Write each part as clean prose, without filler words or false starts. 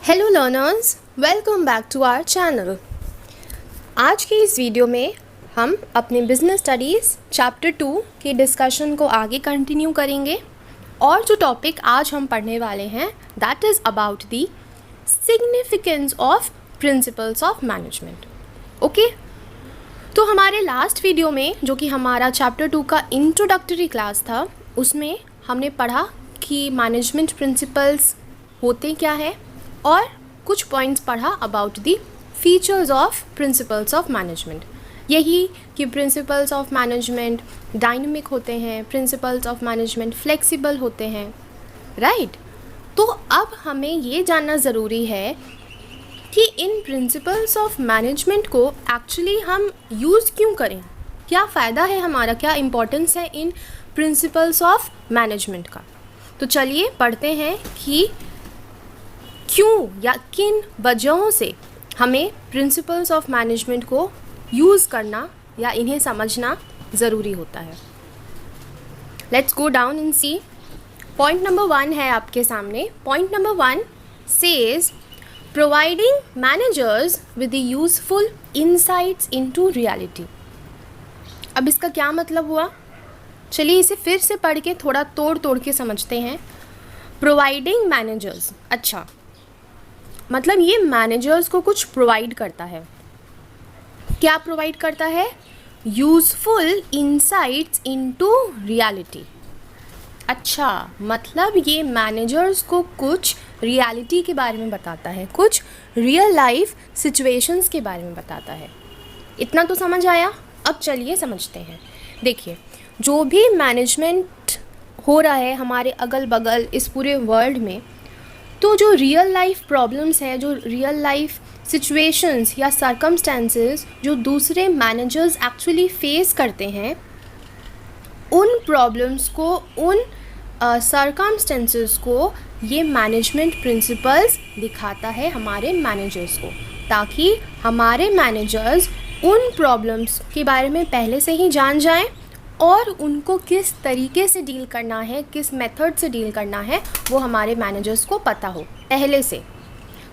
Hello learners, welcome back to our channel. आज के इस वीडियो में हम अपने बिजनेस स्टडीज़ चैप्टर 2 के डिस्कशन को आगे कंटिन्यू करेंगे और जो टॉपिक आज हम पढ़ने वाले हैं that is about the significance of principles of management. Okay, तो हमारे लास्ट वीडियो में जो कि हमारा चैप्टर 2 का इंट्रोडक्टरी क्लास था उसमें हमने पढ़ा कि मैनेजमेंट प्रिंसिपल्स होते क्या है और कुछ पॉइंट्स पढ़ा about the features of principles of management. यही कि प्रिंसिपल्स ऑफ मैनेजमेंट डायनेमिक होते हैं, प्रिंसिपल्स ऑफ मैनेजमेंट फ्लेक्सिबल होते हैं, राइट। तो अब हमें ये जानना ज़रूरी है कि इन प्रिंसिपल्स ऑफ मैनेजमेंट को एक्चुअली हम यूज़ क्यों करें, क्या फ़ायदा है हमारा, क्या इम्पोर्टेंस है इन प्रिंसिपल्स ऑफ मैनेजमेंट का। तो चलिए पढ़ते हैं कि क्यों या किन वजहों से हमें प्रिंसिपल्स ऑफ मैनेजमेंट को यूज़ करना या इन्हें समझना ज़रूरी होता है। Let's go down and see. Point number 1 है आपके सामने। Point number 1 says providing managers with the useful insights into reality. अब इसका क्या मतलब हुआ, चलिए इसे फिर से पढ़ के थोड़ा तोड़ के समझते हैं। प्रोवाइडिंग मैनेजर्स, अच्छा मतलब ये मैनेजर्स को कुछ प्रोवाइड करता है। क्या प्रोवाइड करता है? Useful insights into reality. अच्छा, मतलब ये मैनेजर्स को कुछ रियलिटी के बारे में बताता है, कुछ रियल लाइफ सिचुएशंस के बारे में बताता है। इतना तो समझ आया। अब चलिए समझते हैं। देखिए, जो भी मैनेजमेंट हो रहा है हमारे अगल बगल इस पूरे वर्ल्ड में, तो जो रियल लाइफ प्रॉब्लम्स है, जो रियल लाइफ सिचुएशंस या सर्कमस्टेंसेस जो दूसरे मैनेजर्स एक्चुअली फेस करते हैं, उन प्रॉब्लम्स को, उन सर्कमस्टेंसेस को ये मैनेजमेंट प्रिंसिपल्स दिखाता है हमारे मैनेजर्स को, ताकि हमारे मैनेजर्स उन प्रॉब्लम्स के बारे में पहले से ही जान जाएं और उनको किस तरीके से डील करना है, किस मेथड से डील करना है, वो हमारे मैनेजर्स को पता हो पहले से।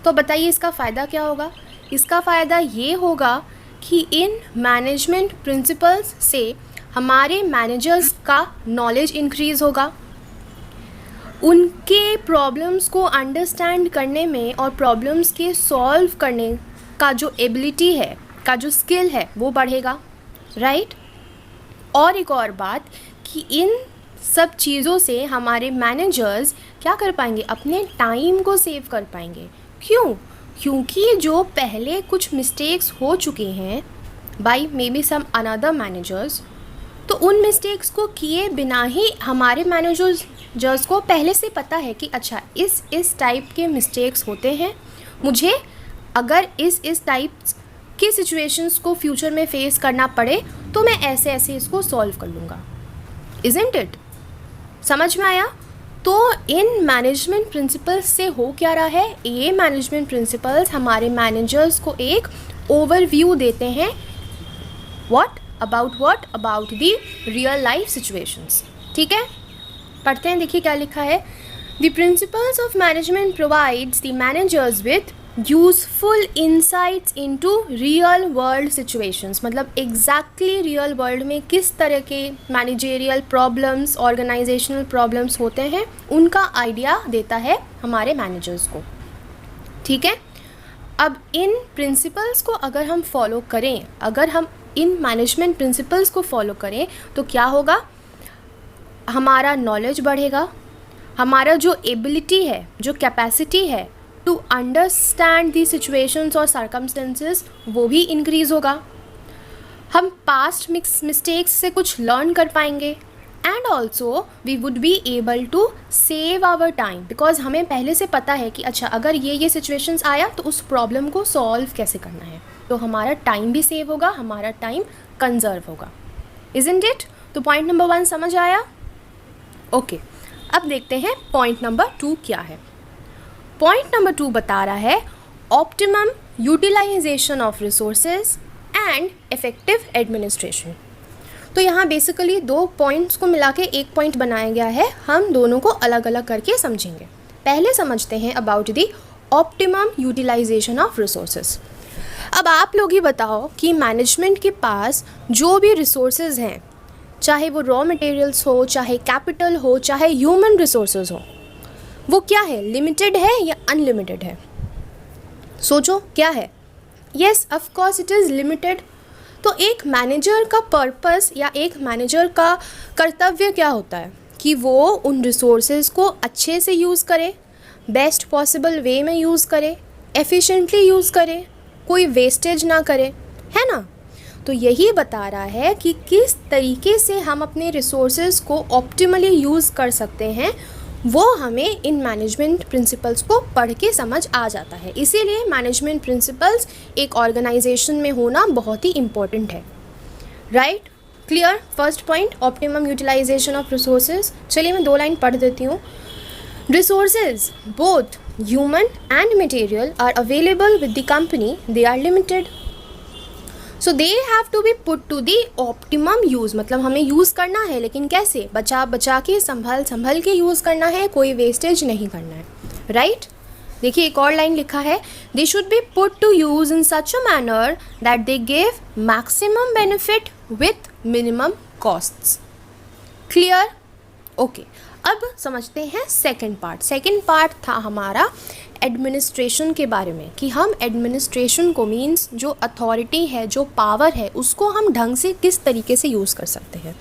तो बताइए इसका फ़ायदा क्या होगा? इसका फ़ायदा ये होगा कि इन मैनेजमेंट प्रिंसिपल्स से हमारे मैनेजर्स का नॉलेज इंक्रीज़ होगा, उनके प्रॉब्लम्स को अंडरस्टैंड करने में और प्रॉब्लम्स के सॉल्व करने का जो एबिलिटी है, का जो स्किल है, वो बढ़ेगा, राइट। और एक और बात कि इन सब चीज़ों से हमारे मैनेजर्स क्या कर पाएंगे, अपने टाइम को सेव कर पाएंगे। क्यों? क्योंकि जो पहले कुछ मिस्टेक्स हो चुके हैं by maybe some another managers, तो उन मिस्टेक्स को किए बिना ही हमारे मैनेजर्स को पहले से पता है कि अच्छा इस टाइप के मिस्टेक्स होते हैं, मुझे अगर इस टाइप की सिचुएशंस को फ्यूचर में फेस करना पड़े तो मैं ऐसे ऐसे इसको सॉल्व कर लूँगा। Isn't it? समझ में आया? तो इन मैनेजमेंट प्रिंसिपल्स से हो क्या रहा है, ये मैनेजमेंट प्रिंसिपल्स हमारे मैनेजर्स को एक ओवरव्यू देते हैं। What about the real life situations. ठीक है, पढ़ते हैं। देखिए क्या लिखा है। The principles of management provides the managers with useful insights into real world situations. मतलब एग्जैक्टली रियल वर्ल्ड में किस तरह के मैनेजेरियल प्रॉब्लम्स, ऑर्गेनाइजेशनल प्रॉब्लम्स होते हैं, उनका आइडिया देता है हमारे मैनेजर्स को। ठीक है, अब इन प्रिंसिपल्स को अगर हम फॉलो करें, अगर हम इन मैनेजमेंट प्रिंसिपल्स को फॉलो करें तो क्या होगा, हमारा नॉलेज बढ़ेगा, हमारा जो एबिलिटी है, जो कैपेसिटी है टू अंडरस्टैंड दी सिचुएशंस और सर्कमस्टेंसेस, वो भी इंक्रीज़ होगा। हम पास्ट मिस्टेक्स से कुछ लर्न कर पाएंगे and also we would be able to save our time, because हमें पहले से पता है कि अच्छा अगर ये सिचुएशंस आया तो उस प्रॉब्लम को सॉल्व कैसे करना है, तो हमारा टाइम भी सेव होगा, हमारा टाइम कंजर्व होगा। Isn't it? तो पॉइंट नंबर 1 समझ आया? ओके, अब देखते हैं पॉइंट नंबर 2 क्या है। पॉइंट नंबर 2 बता रहा है optimum utilisation of resources and effective administration. तो यहाँ बेसिकली 2 पॉइंट्स को मिला के एक पॉइंट बनाया गया है, हम दोनों को अलग अलग करके समझेंगे। पहले समझते हैं about the optimum utilisation of resources. अब आप लोग ही बताओ कि मैनेजमेंट के पास जो भी रिसोर्सेज हैं, चाहे वो रॉ मटेरियल्स हो, चाहे कैपिटल हो, चाहे ह्यूमन रिसोर्सेज हो, वो क्या है, लिमिटेड है या अनलिमिटेड है? सोचो क्या है? Yes, of course it is limited. तो एक मैनेजर का पर्पस या एक मैनेजर का कर्तव्य क्या होता है कि वो उन रिसोर्सेज को अच्छे से यूज़ करे, बेस्ट पॉसिबल वे में यूज़ करे, एफिशिएंटली यूज़ करे, कोई वेस्टेज ना करे, है ना? तो यही बता रहा है कि किस तरीके से हम अपने रिसोर्सेज को ऑप्टिमली यूज़ कर सकते हैं, वो हमें इन मैनेजमेंट प्रिंसिपल्स को पढ़ के समझ आ जाता है। इसीलिए मैनेजमेंट प्रिंसिपल्स एक ऑर्गेनाइजेशन में होना बहुत ही इम्पोर्टेंट है। Right, clear? First point, optimum utilisation of resources. चलिए मैं 2 लाइन पढ़ देती हूँ। Resources both human and material are available with the company, they are limited, so they have to be put to the optimum use। मतलब हमें use करना है, लेकिन कैसे? बचा बचा के, संभल के यूज़ करना है, कोई वेस्टेज नहीं करना है। राइट, देखिए एक और लाइन लिखा है, they should be put to use in such a manner that they give maximum benefit with minimum costs। Clear? Okay, अब समझते हैं सेकंड पार्ट। सेकंड पार्ट था हमारा एडमिनिस्ट्रेशन के बारे में, कि हम एडमिनिस्ट्रेशन को, मीन्स जो अथॉरिटी है, जो पावर है, उसको हम ढंग से किस तरीके से यूज़ कर सकते हैं।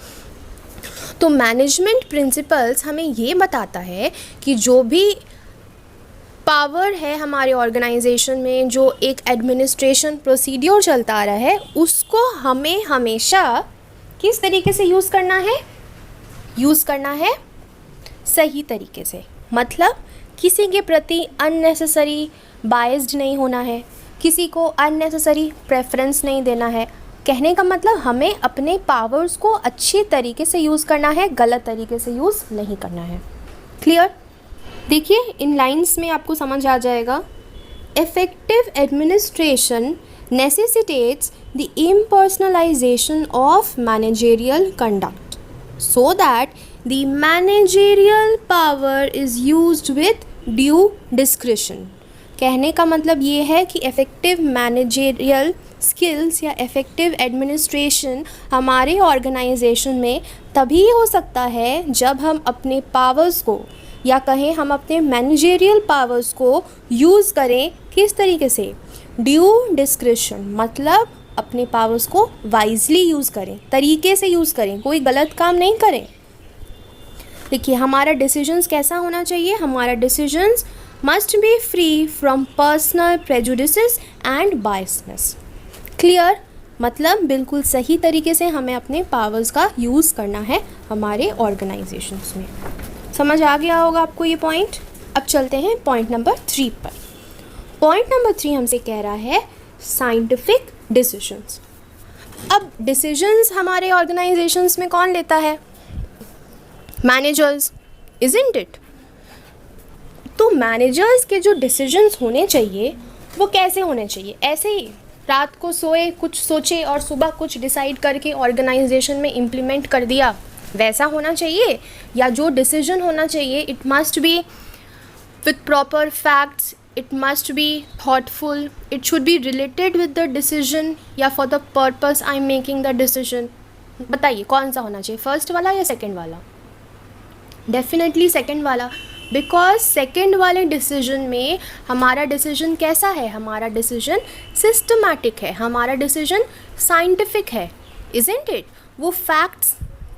तो मैनेजमेंट प्रिंसिपल्स हमें ये बताता है कि जो भी पावर है हमारे ऑर्गेनाइजेशन में, जो एक एडमिनिस्ट्रेशन प्रोसीड्योर चलता आ रहा है, उसको हमें हमेशा किस तरीके से यूज़ करना है? यूज़ करना है सही तरीके से। मतलब किसी के प्रति अननेसेसरी बायस्ड नहीं होना है, किसी को अननेसेसरी प्रेफरेंस नहीं देना है। कहने का मतलब हमें अपने पावर्स को अच्छी तरीके से यूज़ करना है, गलत तरीके से यूज़ नहीं करना है। क्लियर? देखिए इन लाइंस में आपको समझ आ जाएगा। Effective administration necessitates the impersonalization of managerial conduct so that the managerial power is used with due discretion। कहने का मतलब ये है कि effective managerial skills या effective administration हमारे organization में तभी हो सकता है जब हम अपने powers को, या कहें हम अपने managerial powers को यूज़ करें किस तरीके से? due discretion, मतलब अपने पावर्स को वाइजली यूज़ करें, तरीके से यूज़ करें, कोई गलत काम नहीं करें। देखिए हमारा डिसीजंस कैसा होना चाहिए? हमारा decisions must be free from personal prejudices and biasness. Clear? मतलब बिल्कुल सही तरीके से हमें अपने पावर्स का यूज़ करना है हमारे ऑर्गेनाइजेशंस में। समझ आ गया होगा आपको ये पॉइंट। अब चलते हैं पॉइंट नंबर 3 पर। पॉइंट नंबर 3 हमसे कह रहा है साइंटिफिक डिसीजंस। अब डिसीजंस हमारे ऑर्गेनाइजेशंस में कौन लेता है? Managers, isn't it? तो मैनेजर्स के जो डिसीजंस होने चाहिए वो कैसे होने चाहिए? ऐसे ही रात को सोए, कुछ सोचे और सुबह कुछ डिसाइड करके ऑर्गेनाइजेशन में इम्प्लीमेंट कर दिया, वैसा होना चाहिए? या जो डिसीजन होना चाहिए it must be with proper facts, it must be thoughtful, it should be related with the decision या for the purpose I'm making the decision। बताइए कौन सा होना चाहिए, फर्स्ट वाला या सेकंड वाला? डेफिनेटली सेकंड वाला, बिकॉज सेकंड वाले डिसीजन में हमारा डिसीजन कैसा है? हमारा डिसीजन सिस्टमैटिक है, हमारा डिसीजन साइंटिफिक है, इजंट इट? वो फैक्ट्स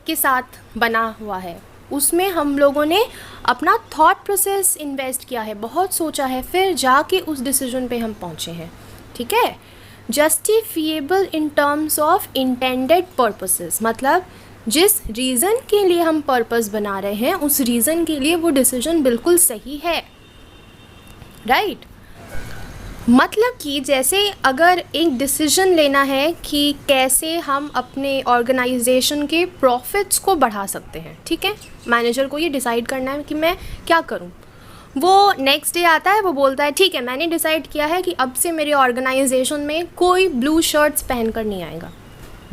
के साथ बना हुआ है, उसमें हम लोगों ने अपना थॉट प्रोसेस इन्वेस्ट किया है, बहुत सोचा है, फिर जाके उस डिसीजन पे हम पहुँचे हैं। ठीक है? Justifiable in terms of intended purposes, मतलब जिस रीज़न के लिए हम पर्पस बना रहे हैं उस रीज़न के लिए वो डिसीजन बिल्कुल सही है। राइट? मतलब कि जैसे अगर एक डिसीजन लेना है कि कैसे हम अपने ऑर्गेनाइजेशन के प्रॉफिट्स को बढ़ा सकते हैं, ठीक है, मैनेजर को ये डिसाइड करना है कि मैं क्या करूं। वो नेक्स्ट डे आता है, वो बोलता है ठीक है मैंने डिसाइड किया है कि अब से मेरे ऑर्गेनाइजेशन में कोई ब्लू शर्ट्स पहन कर नहीं आएगा।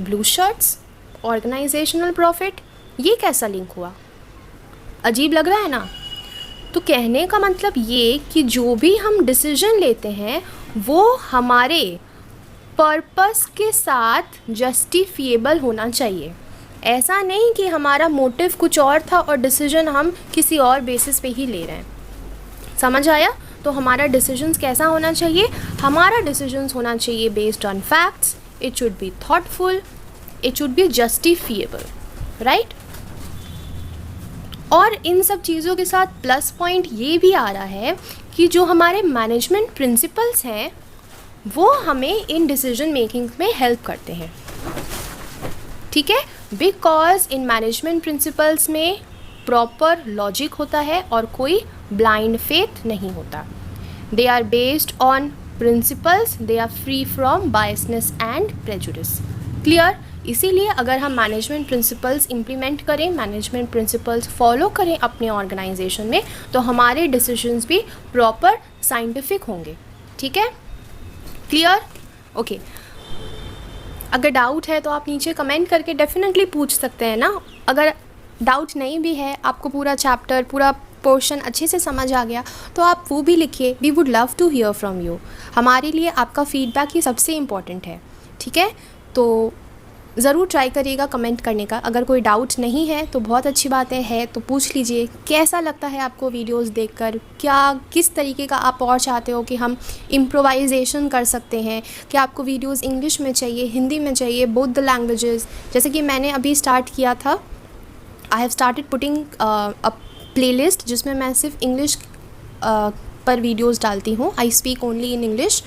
ब्लू शर्ट्स, ऑर्गेनाइजेशनल प्रॉफिट, ये कैसा लिंक हुआ? अजीब लग रहा है ना? तो कहने का मतलब ये कि जो भी हम डिसीजन लेते हैं वो हमारे पर्पस के साथ जस्टिफिएबल होना चाहिए। ऐसा नहीं कि हमारा मोटिव कुछ और था और डिसीजन हम किसी और बेसिस पे ही ले रहे हैं। समझ आया? तो हमारा डिसीजंस कैसा होना चाहिए? हमारा डिसीजंस होना चाहिए based on facts, it should be thoughtful, it should be justifiable, right? और इन सब चीज़ों के साथ प्लस पॉइंट ये भी आ रहा है कि जो हमारे मैनेजमेंट प्रिंसिपल्स हैं वो हमें इन डिसीजन मेकिंग में हेल्प करते हैं, ठीक है? बिकॉज इन मैनेजमेंट प्रिंसिपल्स में प्रॉपर लॉजिक होता है और कोई ब्लाइंड फेथ नहीं होता। They are based on principles, they are free from biasness and prejudice. Clear? इसीलिए अगर हम मैनेजमेंट प्रिंसिपल्स इम्प्लीमेंट करें, मैनेजमेंट प्रिंसिपल्स फॉलो करें अपने ऑर्गेनाइजेशन में, तो हमारे डिसीजंस भी प्रॉपर साइंटिफिक होंगे, ठीक है? क्लियर? ओके। अगर डाउट है तो आप नीचे कमेंट करके डेफिनेटली पूछ सकते हैं ना। अगर डाउट नहीं भी है, आपको पूरा चैप्टर, पूरा पोर्शन अच्छे से समझ आ गया, तो आप वो भी लिखिए। We would love to hear from you. हमारे लिए आपका फीडबैक ही सबसे इम्पॉर्टेंट है, ठीक है? तो ज़रूर ट्राई करिएगा कमेंट करने का। अगर कोई डाउट नहीं है तो बहुत अच्छी बात है तो पूछ लीजिए। कैसा लगता है आपको वीडियोस देखकर? क्या किस तरीके का आप और चाहते हो कि हम इम्प्रोवाइजेशन कर सकते हैं? क्या आपको वीडियोस इंग्लिश में चाहिए, हिंदी में चाहिए, बोथ द लैंग्वेजेस? जैसे कि मैंने अभी स्टार्ट किया था, I have started putting a playlist जिसमें मैं सिर्फ इंग्लिश पर वीडियोस डालती हूँ। I speak only in English.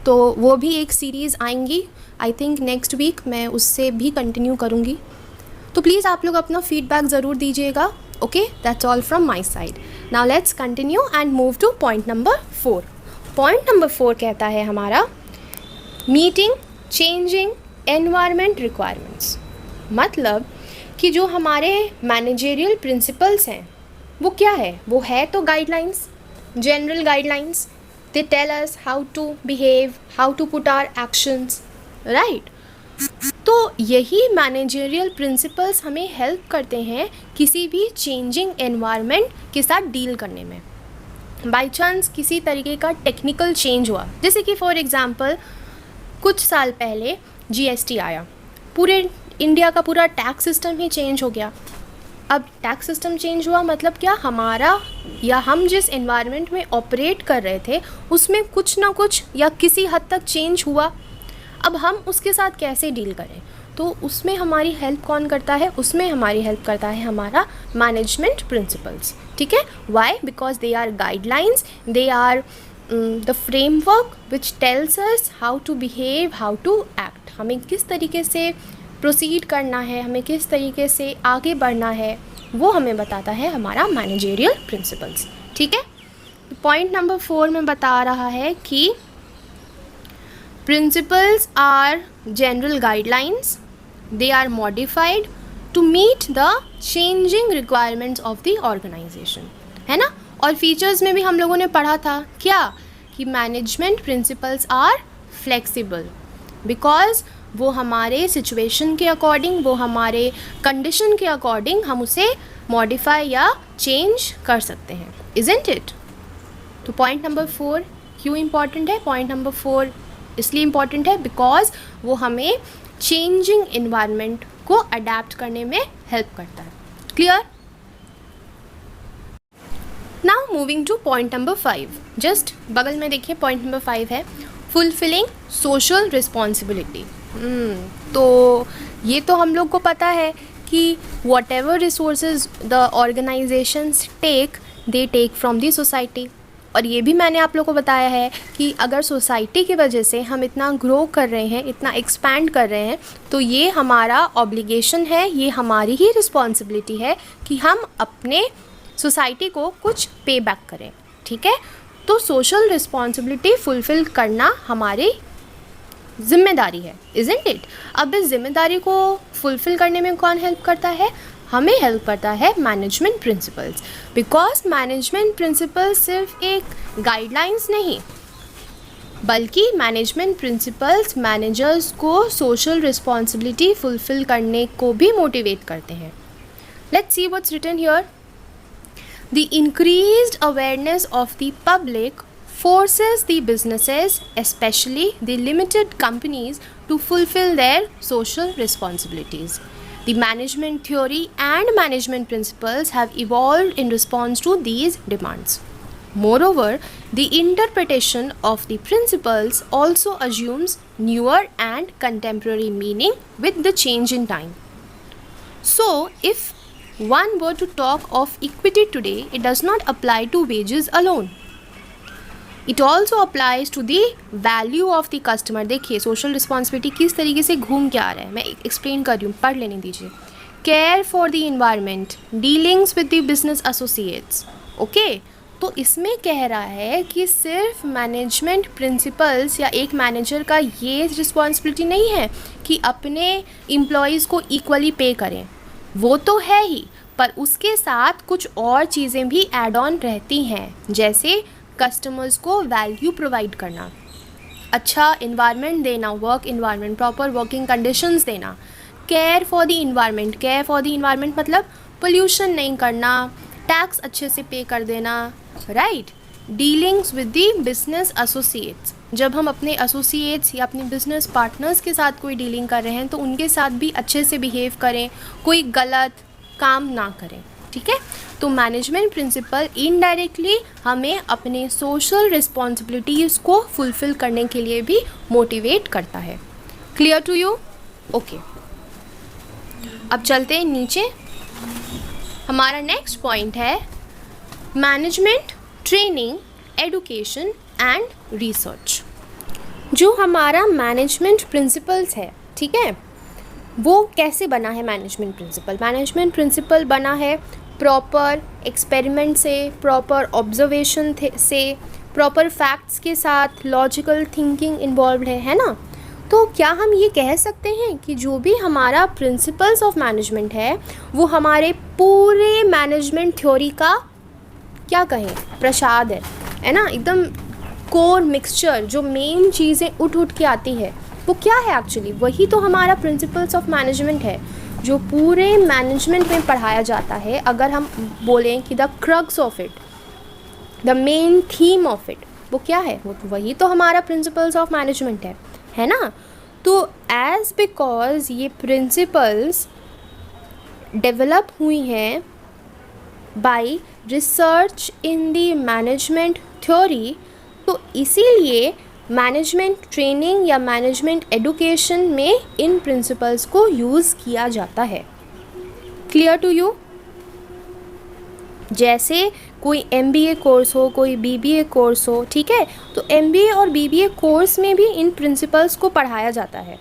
तो वो भी एक सीरीज़ आएंगी, आई थिंक नेक्स्ट वीक मैं उससे भी कंटिन्यू करूँगी। तो प्लीज़ आप लोग अपना फीडबैक ज़रूर दीजिएगा। Okay, that's all from my side. Now let's continue and move two point number 4। Point number 4 कहता है हमारा मीटिंग चेंजिंग एनवायरनमेंट रिक्वायरमेंट्स। मतलब कि जो हमारे मैनेजरियल प्रिंसिपल्स हैं वो क्या है? वो है तो guidelines, general guidelines. They tell us how to behave, how to put our actions, right? तो यही मैनेजरियल प्रिंसिपल्स हमें हेल्प करते हैं किसी भी चेंजिंग एनवायरनमेंट के साथ डील करने में। बाई चांस किसी तरीके का टेक्निकल चेंज हुआ, जैसे कि फॉर एग्जांपल कुछ साल पहले जीएसटी आया, पूरे इंडिया का पूरा टैक्स सिस्टम ही चेंज हो गया। अब टैक्स सिस्टम चेंज हुआ मतलब क्या? हमारा या हम जिस एनवायरनमेंट में ऑपरेट कर रहे थे उसमें कुछ ना कुछ या किसी हद तक चेंज हुआ। अब हम उसके साथ कैसे डील करें? तो उसमें हमारी हेल्प कौन करता है? उसमें हमारी हेल्प करता है हमारा मैनेजमेंट प्रिंसिपल्स, ठीक है? Why? Because they are guidelines, they are the framework which tells us how to behave, how to act. हमें किस तरीके से प्रोसीड करना है, हमें किस तरीके से आगे बढ़ना है, वो हमें बताता है हमारा मैनेजरियल प्रिंसिपल्स, ठीक है? पॉइंट नंबर 4 में बता रहा है कि principles are general guidelines, they are modified to meet the changing requirements of the organisation, है ना? और फीचर्स में भी हम लोगों ने पढ़ा था क्या? कि management principles are flexible, because वो हमारे सिचुएशन के अकॉर्डिंग, वो हमारे कंडीशन के अकॉर्डिंग हम उसे मॉडिफाई या चेंज कर सकते हैं, इज़न्ट इट? तो पॉइंट नंबर 4 क्यों इम्पॉर्टेंट है? पॉइंट नंबर 4 इसलिए इम्पॉर्टेंट है बिकॉज वो हमें चेंजिंग एनवायरनमेंट को अडेप्ट करने में हेल्प करता है। Clear? Now moving two point number 5। Just बगल में देखिए पॉइंट नंबर 5 है फुलफिलिंग सोशल रिस्पॉन्सिबिलिटी। तो ये तो हम लोग को पता है कि whatever resources the organisations take, they take from the society. और ये भी मैंने आप लोग को बताया है कि अगर सोसाइटी की वजह से हम इतना ग्रो कर रहे हैं, इतना एक्सपैंड कर रहे हैं, तो ये हमारा ऑब्लिगेशन है, ये हमारी ही रिस्पॉन्सिबिलिटी है कि हम अपने सोसाइटी को कुछ पे बैक करें, ठीक है? तो सोशल रिस्पॉन्सिबिलिटी फुलफ़िल करना हमारी जिम्मेदारी है, इज़न्ट इट? अब इस जिम्मेदारी को फुलफ़िल करने में कौन हेल्प करता है? हमें हेल्प करता है management principles, because management principles सिर्फ एक गाइडलाइंस नहीं, बल्कि मैनेजमेंट प्रिंसिपल्स मैनेजर्स को सोशल रिस्पॉन्सिबिलिटी फुलफ़िल करने को भी मोटिवेट करते हैं। Let's see what's written here. The increased awareness of the public forces the businesses, especially the limited companies, to fulfill their social responsibilities. The management theory and management principles have evolved in response to these demands. Moreover, the interpretation of the principles also assumes newer and contemporary meaning with the change in time. So, if one were to talk of equity today, it does not apply to wages alone. It also applies to the value of the customer. देखिए social responsibility किस तरीके से घूम के आ रहा है, मैं explain कर रही हूँ, पढ़ लेने दीजिए. Care for the environment, dealings with the business associates. Okay, तो इसमें कह रहा है कि सिर्फ मैनेजमेंट प्रिंसिपल्स या एक मैनेजर का ये रिस्पॉन्सिबिलिटी नहीं है कि अपने एम्प्लॉयज़ को इक्वली पे करें, वो तो है ही, पर उसके साथ कुछ और चीज़ें भी ऐड ऑन रहती हैं, जैसे कस्टमर्स को वैल्यू प्रोवाइड करना, अच्छा इन्वायरमेंट देना, work environment, proper working conditions देना, care for the environment. Care for the environment मतलब पोल्यूशन नहीं करना, टैक्स अच्छे से पे कर देना, right. Dealings with the business associates, जब हम अपने एसोसिएट्स या अपने बिजनेस पार्टनर्स के साथ कोई डीलिंग कर रहे हैं तो उनके साथ भी अच्छे से बिहेव करें, कोई गलत काम ना करें, ठीक है. तो मैनेजमेंट प्रिंसिपल इनडायरेक्टली हमें अपने सोशल रिस्पॉन्सिबिलिटीज़ को फुलफ़िल करने के लिए भी मोटिवेट करता है. Clear to you? ओके, अब चलते हैं नीचे. हमारा नेक्स्ट पॉइंट है management training, education and research. जो हमारा मैनेजमेंट प्रिंसिपल्स है, ठीक है, वो कैसे बना है मैनेजमेंट प्रिंसिपल? मैनेजमेंट प्रिंसिपल बना है प्रॉपर एक्सपेरिमेंट से, प्रॉपर ऑब्जर्वेशन से, प्रॉपर फैक्ट्स के साथ लॉजिकल थिंकिंग इन्वॉल्व है ना. तो क्या हम ये कह सकते हैं कि जो भी हमारा प्रिंसिपल्स ऑफ मैनेजमेंट है वो हमारे पूरे मैनेजमेंट थ्योरी का क्या कहें प्रसाद है ना, एकदम कोर मिक्सचर, जो मेन चीज़ें उठ के आती है वो क्या है एक्चुअली, वही तो हमारा प्रिंसिपल्स ऑफ मैनेजमेंट है जो पूरे मैनेजमेंट में पढ़ाया जाता है. अगर हम बोलें कि the crux of it, the main theme of it, वो क्या है, वो वही तो हमारा प्रिंसिपल्स ऑफ मैनेजमेंट है ना. तो एज बिकॉज ये प्रिंसिपल्स डेवलप हुई हैं by research in the management theory, तो इसीलिए मैनेजमेंट ट्रेनिंग या मैनेजमेंट एडुकेशन में इन प्रिंसिपल्स को यूज़ किया जाता है. Clear to you? जैसे कोई MBA कोर्स हो, कोई BBA कोर्स हो, ठीक है, तो MBA और BBA कोर्स में भी इन प्रिंसिपल्स को पढ़ाया जाता है.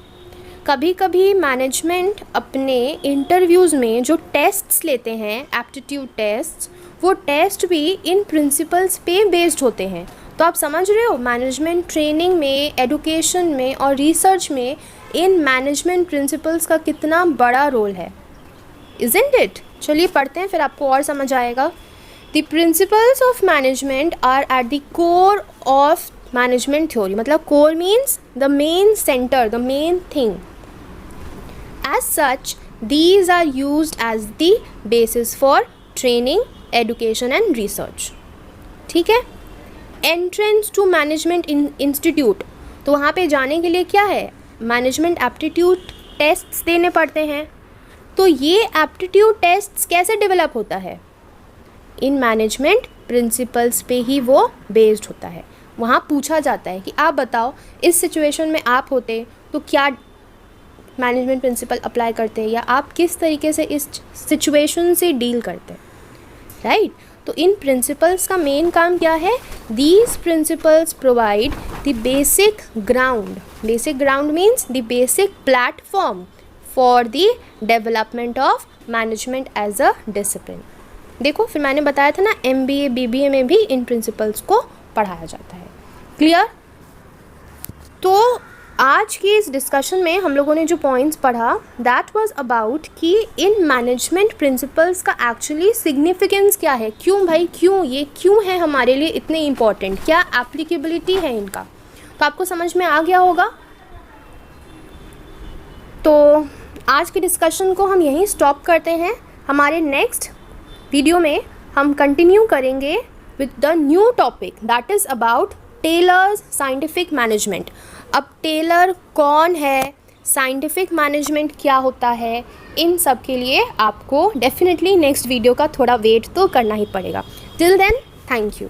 कभी कभी मैनेजमेंट अपने इंटरव्यूज़ में जो टेस्ट्स लेते हैं, एप्टीट्यूड टेस्ट, वो टेस्ट भी इन प्रिंसिपल्स पे बेस्ड होते हैं. तो आप समझ रहे हो मैनेजमेंट ट्रेनिंग में, एडुकेशन में और रिसर्च में इन मैनेजमेंट प्रिंसिपल्स का कितना बड़ा रोल है, इज़न्ट इट? चलिए पढ़ते हैं, फिर आपको और समझ आएगा. The principles of management are at the core of management theory. मतलब core means the main centre, the main thing. As such these are used as the basis for training, education and research. ठीक है. Entrance to management institute, तो वहाँ पे जाने के लिए क्या है, मैनेजमेंट एप्टीट्यूड टेस्ट्स देने पड़ते हैं. तो ये एप्टीट्यूड टेस्ट्स कैसे डेवलप होता है, इन मैनेजमेंट प्रिंसिपल्स पे ही वो बेस्ड होता है. वहाँ पूछा जाता है कि आप बताओ इस सिचुएशन में आप होते तो क्या मैनेजमेंट प्रिंसिपल अप्लाई करते हैं, या आप किस तरीके से इस सिचुएशन से डील करते हैं, राइट. तो इन प्रिंसिपल्स का मेन काम क्या है, these principles provide the basic ground. Basic ground means the basic platform for the development of management as a discipline. देखो फिर मैंने बताया था ना, MBA BBA में भी इन प्रिंसिपल्स को पढ़ाया जाता है. क्लियर? तो आज की इस डिस्कशन में हम लोगों ने जो पॉइंट्स पढ़ा, दैट वाज अबाउट कि इन मैनेजमेंट प्रिंसिपल्स का एक्चुअली सिग्निफिकेंस क्या है, क्यों भाई, क्यों ये क्यों है हमारे लिए इतने इम्पॉर्टेंट, क्या एप्लीकेबिलिटी है इनका. तो आपको समझ में आ गया होगा. तो आज की डिस्कशन को हम यहीं स्टॉप करते हैं. हमारे नेक्स्ट वीडियो में हम कंटिन्यू करेंगे with the new topic that is about Taylor's scientific management. अब टेलर कौन है, साइंटिफिक मैनेजमेंट क्या होता है, इन सब के लिए आपको डेफिनेटली नेक्स्ट वीडियो का थोड़ा वेट तो करना ही पड़ेगा। Till then, thank you.